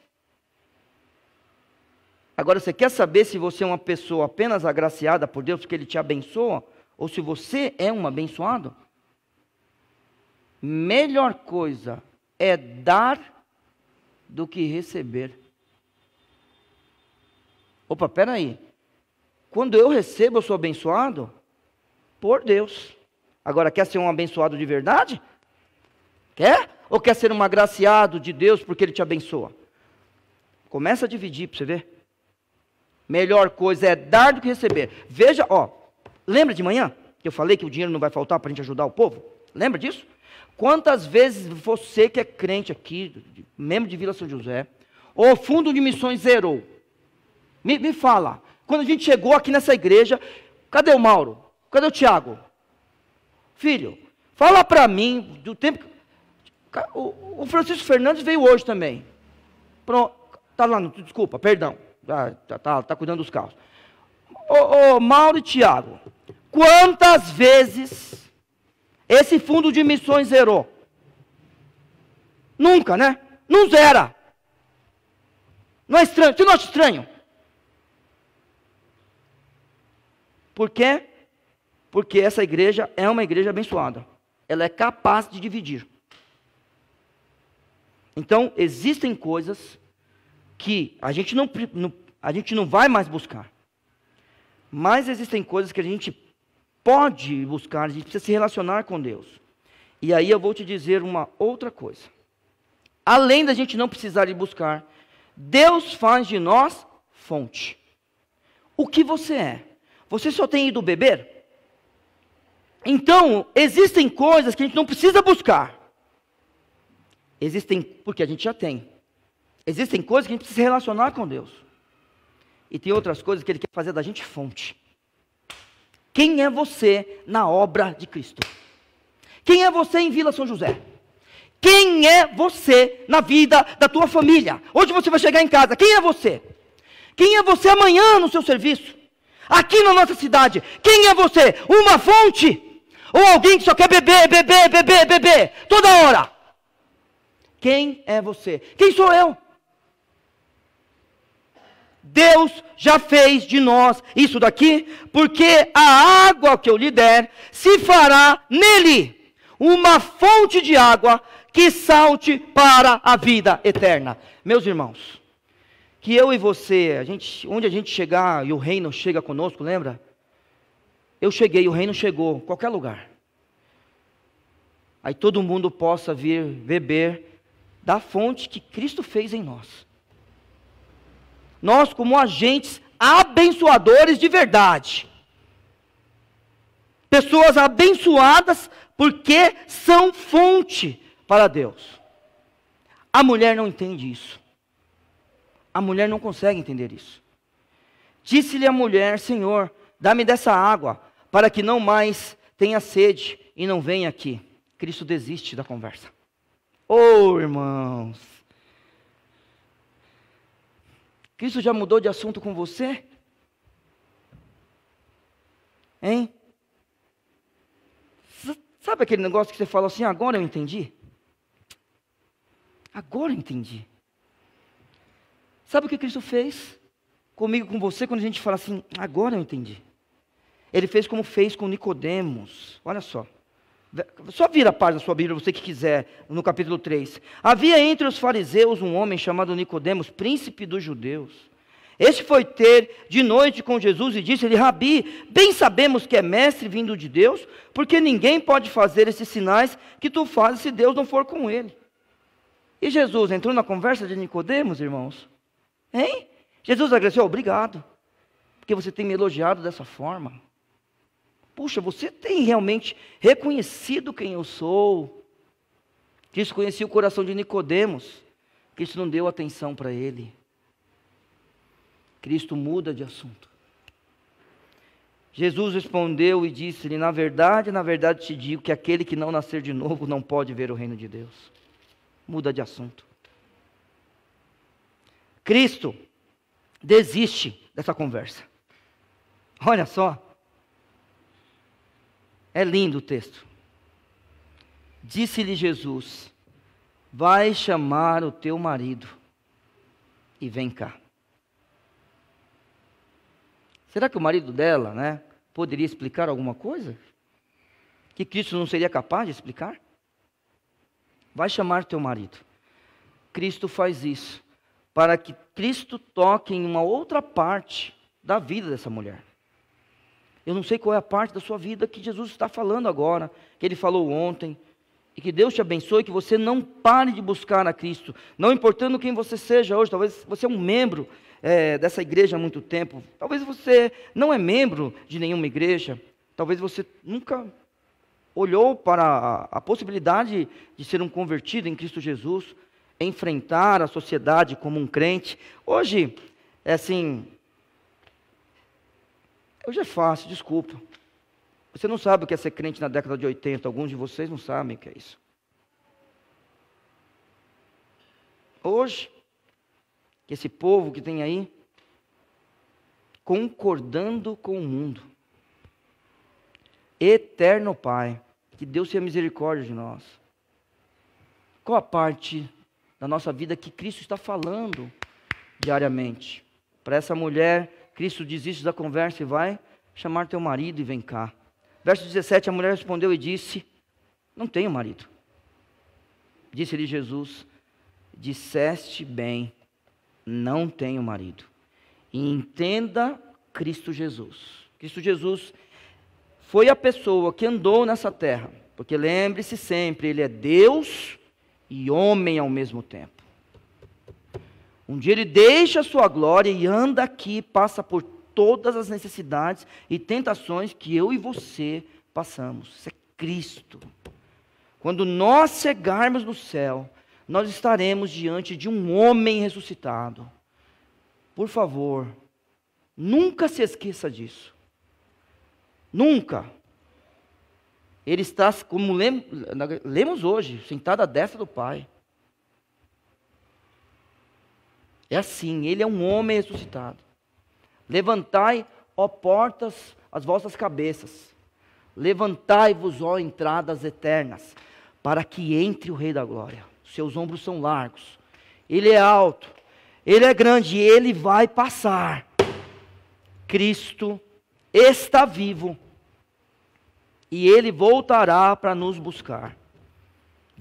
Agora, você quer saber se você é uma pessoa apenas agraciada por Deus, porque Ele te abençoa, ou se você é um abençoado? Melhor coisa é dar do que receber. Opa, peraí. Quando eu recebo, eu sou abençoado por Deus. Agora, quer ser um abençoado de verdade? Quer? Ou quer ser um agraciado de Deus porque Ele te abençoa? Começa a dividir para você ver. Melhor coisa é dar do que receber. Veja, lembra de manhã que eu falei que o dinheiro não vai faltar para a gente ajudar o povo? Lembra disso? Quantas vezes você que é crente aqui, membro de Vila São José, ou fundo de missões zerou? Me fala. Quando a gente chegou aqui nessa igreja, cadê o Mauro? Cadê o Tiago? Filho, fala para mim do tempo. O Francisco Fernandes veio hoje também. Pronto, tá lá, desculpa, perdão. Tá cuidando dos carros. Mauro e Tiago, quantas vezes esse fundo de missões zerou? Nunca, né? Não zera. Não é estranho? Você não acha estranho? Por quê? Porque essa igreja é uma igreja abençoada. Ela é capaz de dividir. Então, existem coisas que a gente não vai mais buscar. Mas existem coisas que a gente pode buscar, a gente precisa se relacionar com Deus. E aí eu vou te dizer uma outra coisa. Além da gente não precisar ir buscar, Deus faz de nós fonte. O que você é? Você só tem ido beber? Então, existem coisas que a gente não precisa buscar. Existem, porque a gente já tem. Existem coisas que a gente precisa se relacionar com Deus. E tem outras coisas que Ele quer fazer da gente fonte. Quem é você na obra de Cristo? Quem é você em Vila São José? Quem é você na vida da tua família? Hoje você vai chegar em casa, quem é você? Quem é você amanhã no seu serviço? Aqui na nossa cidade, quem é você? Uma fonte? Ou alguém que só quer beber, toda hora? Quem é você? Quem sou eu? Deus já fez de nós isso daqui, porque a água que eu lhe der, se fará nele uma fonte de água que salte para a vida eterna. Meus irmãos, que eu e você, onde a gente chegar e o reino chega conosco, lembra? Eu cheguei, o reino chegou, qualquer lugar. Aí todo mundo possa vir beber da fonte que Cristo fez em nós. Nós, como agentes abençoadores de verdade. Pessoas abençoadas porque são fonte para Deus. A mulher não entende isso. A mulher não consegue entender isso. Disse-lhe a mulher: Senhor, dá-me dessa água, para que não mais tenha sede e não venha aqui. Cristo desiste da conversa. Oh, irmãos. Cristo já mudou de assunto com você? Hein? Sabe aquele negócio que você fala assim, agora eu entendi? Agora eu entendi. Sabe o que Cristo fez comigo, com você, quando a gente fala assim, agora eu entendi? Ele fez como fez com Nicodemos. Olha só. Só vira a página da sua Bíblia, você que quiser, no capítulo 3. Havia entre os fariseus um homem chamado Nicodemos, príncipe dos judeus. Este foi ter de noite com Jesus e disse-lhe: Rabi, bem sabemos que é mestre vindo de Deus, porque ninguém pode fazer esses sinais que tu fazes se Deus não for com ele. E Jesus entrou na conversa de Nicodemos, irmãos. Hein? Jesus agradeceu: obrigado, porque você tem me elogiado dessa forma. Puxa, você tem realmente reconhecido quem eu sou. Cristo conhecia o coração de Nicodemos. Cristo não deu atenção para ele. Cristo muda de assunto. Jesus respondeu e disse-lhe: na verdade te digo que aquele que não nascer de novo não pode ver o reino de Deus. Muda de assunto. Cristo desiste dessa conversa. Olha só. É lindo o texto. Disse-lhe Jesus: vai chamar o teu marido e vem cá. Será que o marido dela, poderia explicar alguma coisa? Que Cristo não seria capaz de explicar? Vai chamar teu marido. Cristo faz isso para que Cristo toque em uma outra parte da vida dessa mulher. Eu não sei qual é a parte da sua vida que Jesus está falando agora, que Ele falou ontem, e que Deus te abençoe, que você não pare de buscar a Cristo, não importando quem você seja hoje. Talvez você é um membro dessa igreja há muito tempo, talvez você não é membro de nenhuma igreja, talvez você nunca olhou para a possibilidade de ser um convertido em Cristo Jesus, enfrentar a sociedade como um crente. Hoje, hoje é fácil, desculpa. Você não sabe o que é ser crente na década de 80, alguns de vocês não sabem o que é isso. Hoje, esse povo que tem aí, concordando com o mundo. Eterno Pai, que Deus tenha misericórdia de nós. Qual a parte da nossa vida que Cristo está falando diariamente? Para essa mulher, Cristo desiste da conversa e vai chamar teu marido e vem cá. Verso 17, a mulher respondeu e disse: não tenho marido. Disse-lhe Jesus: disseste bem, não tenho marido. E entenda Cristo Jesus. Cristo Jesus foi a pessoa que andou nessa terra, porque lembre-se sempre, Ele é Deus e homem ao mesmo tempo. Um dia Ele deixa a sua glória e anda aqui, passa por todas as necessidades e tentações que eu e você passamos. Isso é Cristo. Quando nós chegarmos no céu, nós estaremos diante de um homem ressuscitado. Por favor, nunca se esqueça disso. Nunca. Ele está, como lemos hoje, sentado à destra do Pai. É assim, Ele é um homem ressuscitado. Levantai, ó portas, as vossas cabeças. Levantai-vos, ó entradas eternas, para que entre o Rei da Glória. Seus ombros são largos. Ele é alto. Ele é grande e Ele vai passar. Cristo está vivo. E Ele voltará para nos buscar.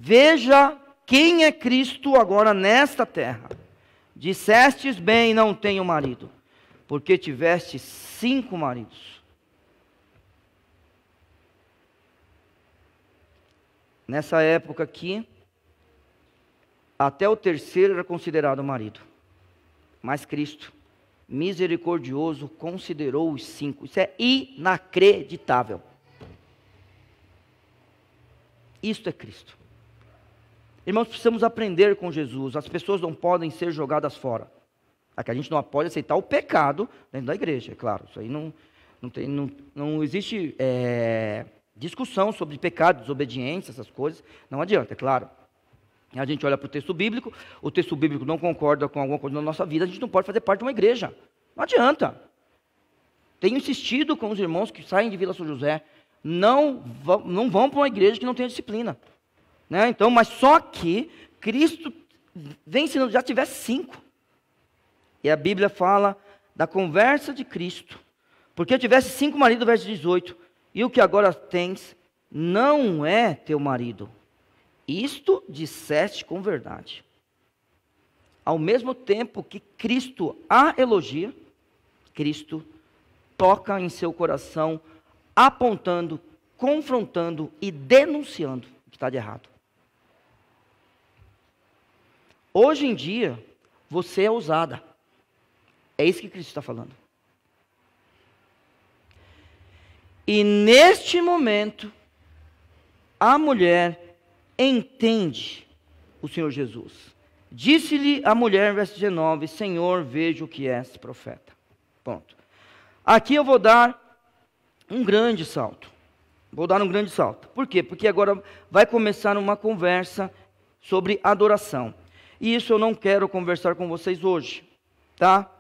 Veja quem é Cristo agora nesta terra. Dissestes bem, não tenho marido, porque tiveste 5 maridos. Nessa época aqui, até o terceiro era considerado marido. Mas Cristo, misericordioso, considerou os 5. Isso é inacreditável. Isto é Cristo. Irmãos, precisamos aprender com Jesus. As pessoas não podem ser jogadas fora. Aqui a gente não pode aceitar o pecado dentro da igreja, é claro. Isso aí não existe discussão sobre pecado, desobediência, essas coisas. Não adianta, é claro. A gente olha para o texto bíblico não concorda com alguma coisa na nossa vida, a gente não pode fazer parte de uma igreja. Não adianta. Tenho insistido com os irmãos que saem de Vila São José, não vão para uma igreja que não tenha disciplina. Né? Então, mas só que Cristo vem ensinando, já tivesse 5. E a Bíblia fala da conversa de Cristo. Porque tivesse 5 maridos, verso 18. E o que agora tens não é teu marido. Isto disseste com verdade. Ao mesmo tempo que Cristo a elogia, Cristo toca em seu coração, apontando, confrontando e denunciando o que está de errado. Hoje em dia, você é ousada. É isso que Cristo está falando. E neste momento, a mulher entende o Senhor Jesus. Disse-lhe a mulher, verso 19, Senhor, vejo que és profeta. Ponto. Aqui eu vou dar um grande salto. Por quê? Porque agora vai começar uma conversa sobre adoração. E isso eu não quero conversar com vocês hoje, tá?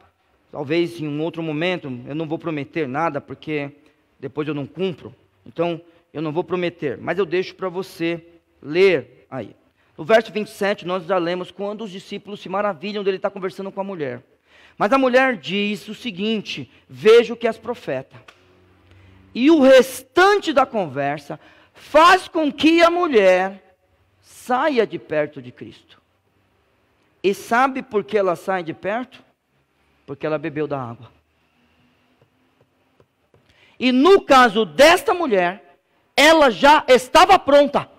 Talvez em um outro momento, eu não vou prometer nada, porque depois eu não cumpro. Então, eu não vou prometer, mas eu deixo para você ler aí. No verso 27, nós já lemos quando os discípulos se maravilham dele estar conversando com a mulher. Mas a mulher diz o seguinte, vejo que és profeta. E o restante da conversa faz com que a mulher saia de perto de Cristo. E sabe por que ela sai de perto? Porque ela bebeu da água. E no caso desta mulher, ela já estava pronta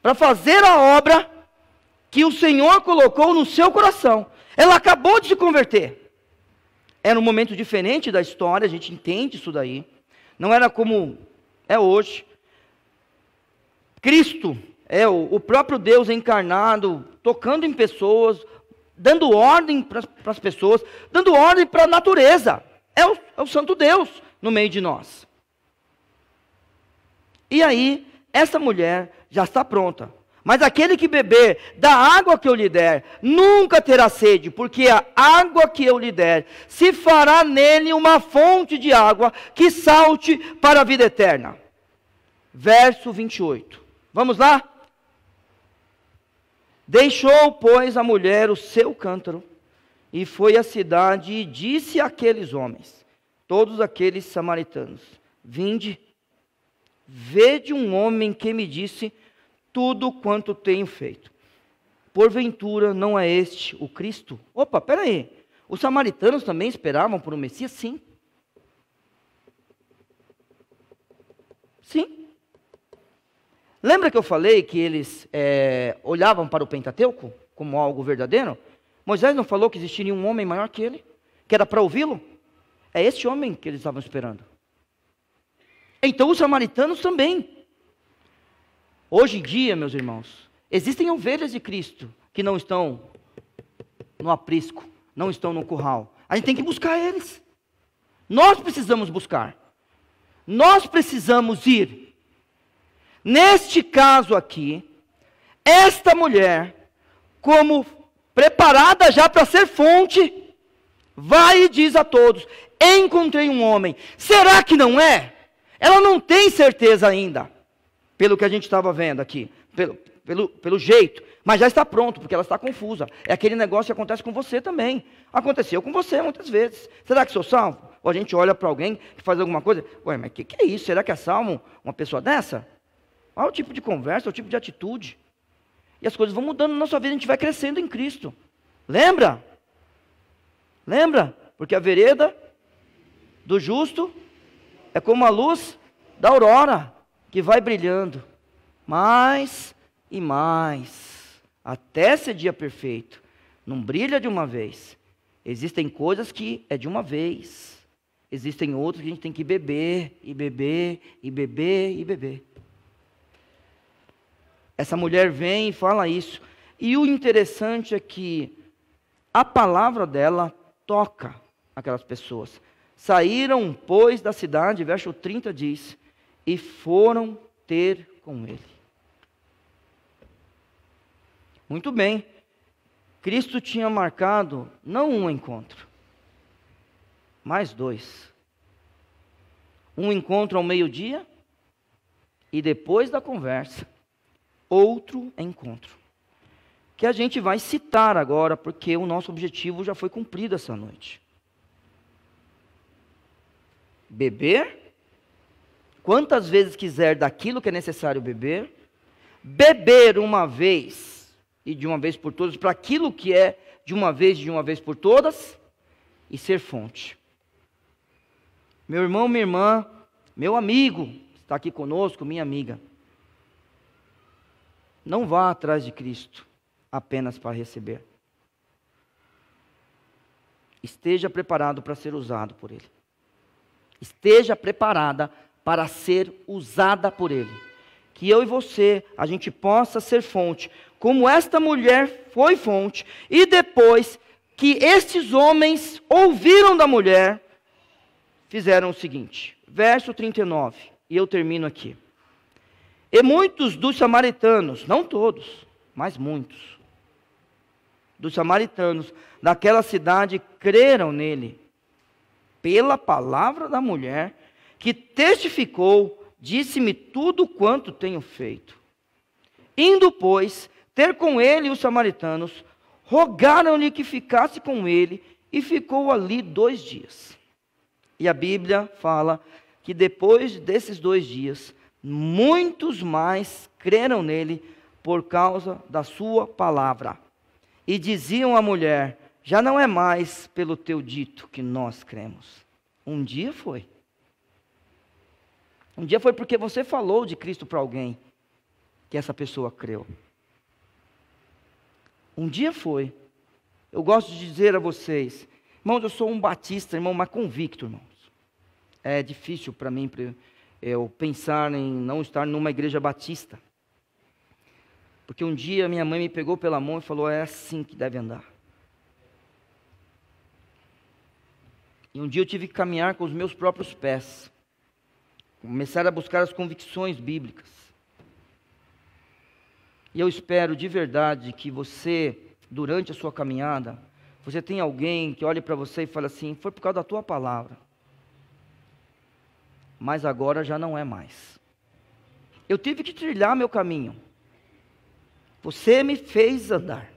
para fazer a obra que o Senhor colocou no seu coração. Ela acabou de se converter. Era um momento diferente da história, a gente entende isso daí. Não era como é hoje. Cristo é o próprio Deus encarnado, tocando em pessoas, dando ordem para as pessoas, dando ordem para a natureza. É o Santo Deus no meio de nós. E aí, essa mulher já está pronta. Mas aquele que beber da água que eu lhe der, nunca terá sede, porque a água que eu lhe der, se fará nele uma fonte de água que salte para a vida eterna. Verso 28. Vamos lá? Deixou, pois, a mulher o seu cântaro, e foi à cidade e disse àqueles homens, todos aqueles samaritanos, vinde, vede um homem que me disse tudo quanto tenho feito. Porventura não é este o Cristo? Opa, peraí. Os samaritanos também esperavam por um Messias? Sim. Sim. Lembra que eu falei que eles olhavam para o Pentateuco como algo verdadeiro? Moisés não falou que existiria um homem maior que ele? Que era para ouvi-lo? É este homem que eles estavam esperando. Então os samaritanos também. Hoje em dia, meus irmãos, existem ovelhas de Cristo que não estão no aprisco, não estão no curral. A gente tem que buscar eles. Nós precisamos buscar. Nós precisamos ir. Neste caso aqui, esta mulher, como preparada já para ser fonte, vai e diz a todos, encontrei um homem. Será que não é? Ela não tem certeza ainda. Pelo que a gente estava vendo aqui, pelo jeito, mas já está pronto, porque ela está confusa. É aquele negócio que acontece com você também. Aconteceu com você muitas vezes. Será que sou salvo? Ou a gente olha para alguém que faz alguma coisa, ué, mas o que é isso? Será que é salvo uma pessoa dessa? olha o tipo de conversa, o tipo de atitude. E as coisas vão mudando na nossa vida, a gente vai crescendo em Cristo. Lembra? Lembra? Porque a vereda do justo é como a luz da aurora, que vai brilhando mais e mais, até ser dia perfeito. Não brilha de uma vez. Existem coisas que é de uma vez. Existem outras que a gente tem que beber, e beber, e beber, e beber. Essa mulher vem e fala isso. E o interessante é que a palavra dela toca aquelas pessoas. Saíram, pois, da cidade, verso 30 diz, e foram ter com ele. Muito bem. Cristo tinha marcado não um encontro, mas dois. Um encontro ao meio-dia e depois da conversa, outro encontro. Que a gente vai citar agora, porque o nosso objetivo já foi cumprido essa noite. Beber, quantas vezes quiser daquilo que é necessário beber. Beber uma vez e de uma vez por todas, para aquilo que é de uma vez por todas, e ser fonte. Meu irmão, minha irmã, meu amigo, está aqui conosco, minha amiga. Não vá atrás de Cristo apenas para receber. Esteja preparado para ser usado por Ele. Esteja preparada para ser usada por Ele. Que eu e você, a gente possa ser fonte, como esta mulher foi fonte, e depois que estes homens ouviram da mulher, fizeram o seguinte, verso 39, e eu termino aqui. E muitos dos samaritanos, não todos, mas muitos, dos samaritanos daquela cidade creram nele, pela palavra da mulher, que testificou, disse-me tudo quanto tenho feito. Indo, pois, ter com ele os samaritanos, rogaram-lhe que ficasse com ele, e ficou ali 2 dias. E a Bíblia fala que depois desses 2 dias, muitos mais creram nele por causa da sua palavra. E diziam à mulher, já não é mais pelo teu dito que nós cremos. Um dia foi. Um dia foi porque você falou de Cristo para alguém, que essa pessoa creu. Um dia foi. Eu gosto de dizer a vocês, irmãos, eu sou um batista, irmão, mas convicto, irmãos. É difícil para mim eu pensar em não estar numa igreja batista. Porque um dia minha mãe me pegou pela mão e falou, é assim que deve andar. E um dia eu tive que caminhar com os meus próprios pés. Começar a buscar as convicções bíblicas. E eu espero de verdade que você, durante a sua caminhada, você tenha alguém que olhe para você e fale assim, foi por causa da tua palavra. Mas agora já não é mais. Eu tive que trilhar meu caminho. Você me fez andar.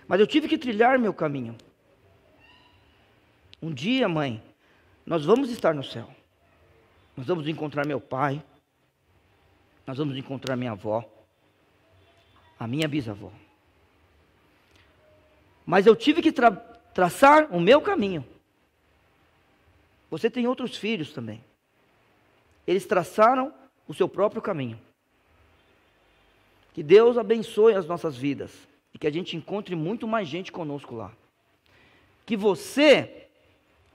Mas eu tive que trilhar meu caminho. Um dia, mãe, nós vamos estar no céu. Nós vamos encontrar meu pai. Nós vamos encontrar minha avó. A minha bisavó. Mas eu tive que traçar o meu caminho. Você tem outros filhos também. Eles traçaram o seu próprio caminho. Que Deus abençoe as nossas vidas. E que a gente encontre muito mais gente conosco lá. Que você,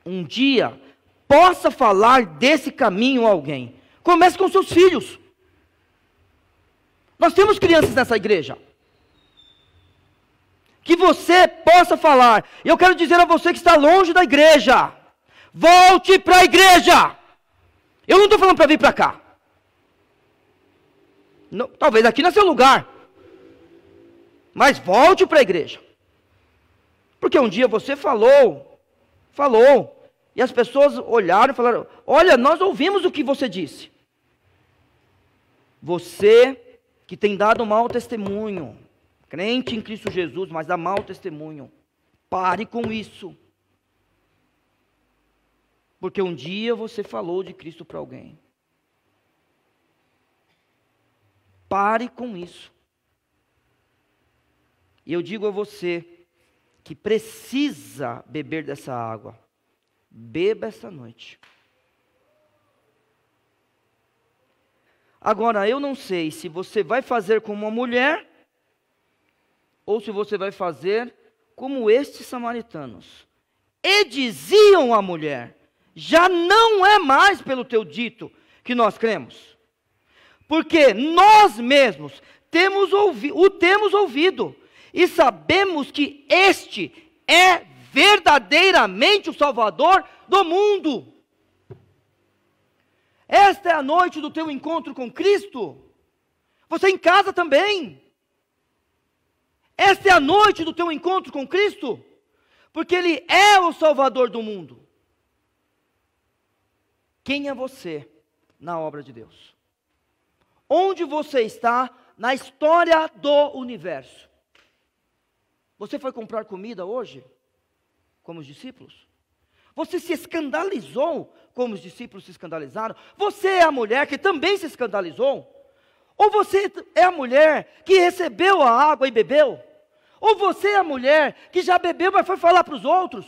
um dia, possa falar desse caminho a alguém. Comece com seus filhos. Nós temos crianças nessa igreja. Que você possa falar. E eu quero dizer a você que está longe da igreja. Volte para a igreja. Eu não estou falando para vir para cá. Não, talvez aqui não é seu lugar. Mas volte para a igreja. Porque um dia você falou. E as pessoas olharam e falaram, olha, nós ouvimos o que você disse. Você que tem dado mau testemunho, crente em Cristo Jesus, mas dá mau testemunho, pare com isso. Porque um dia você falou de Cristo para alguém. Pare com isso. E eu digo a você que precisa beber dessa água. Beba essa noite. Agora, eu não sei se você vai fazer como uma mulher, ou se você vai fazer como estes samaritanos. E diziam à mulher: já não é mais pelo teu dito que nós cremos, porque nós mesmos o temos ouvido, e sabemos que este é verdadeiramente o Salvador do mundo. Esta é a noite do teu encontro com Cristo. Você em casa também. Esta é a noite do teu encontro com Cristo, porque Ele é o Salvador do mundo. Quem é você na obra de Deus? Onde você está na história do universo? Você foi comprar comida hoje, como os discípulos? Você se escandalizou, como os discípulos se escandalizaram? Você é a mulher que também se escandalizou? Ou você é a mulher que recebeu a água e bebeu? Ou você é a mulher que já bebeu, mas foi falar para os outros?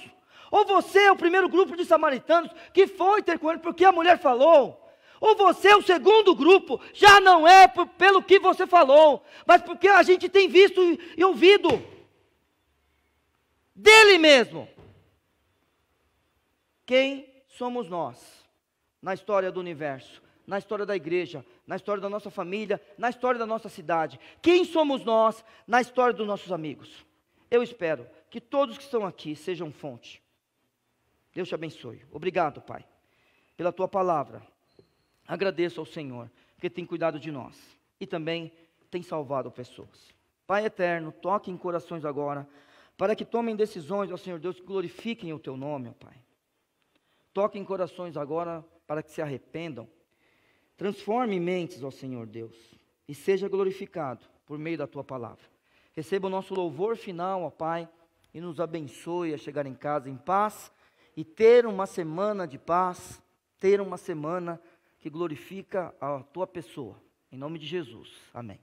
Ou você é o primeiro grupo de samaritanos que foi ter com ele porque a mulher falou? Ou você é o segundo grupo, já não é pelo que você falou, mas porque a gente tem visto e ouvido dele mesmo. Quem somos nós na história do universo, na história da igreja, na história da nossa família, na história da nossa cidade? Quem somos nós na história dos nossos amigos? Eu espero que todos que estão aqui sejam fonte. Deus te abençoe. Obrigado, Pai, pela tua palavra. Agradeço ao Senhor, porque tem cuidado de nós e também tem salvado pessoas. Pai eterno, toque em corações agora, para que tomem decisões, ó Senhor Deus, que glorifiquem o teu nome, ó Pai. Toque em corações agora, para que se arrependam. Transforme mentes, ó Senhor Deus, e seja glorificado por meio da tua palavra. Receba o nosso louvor final, ó Pai, e nos abençoe a chegar em casa em paz e ter uma semana de paz, ter uma semana que glorifica a tua pessoa. Em nome de Jesus. Amém.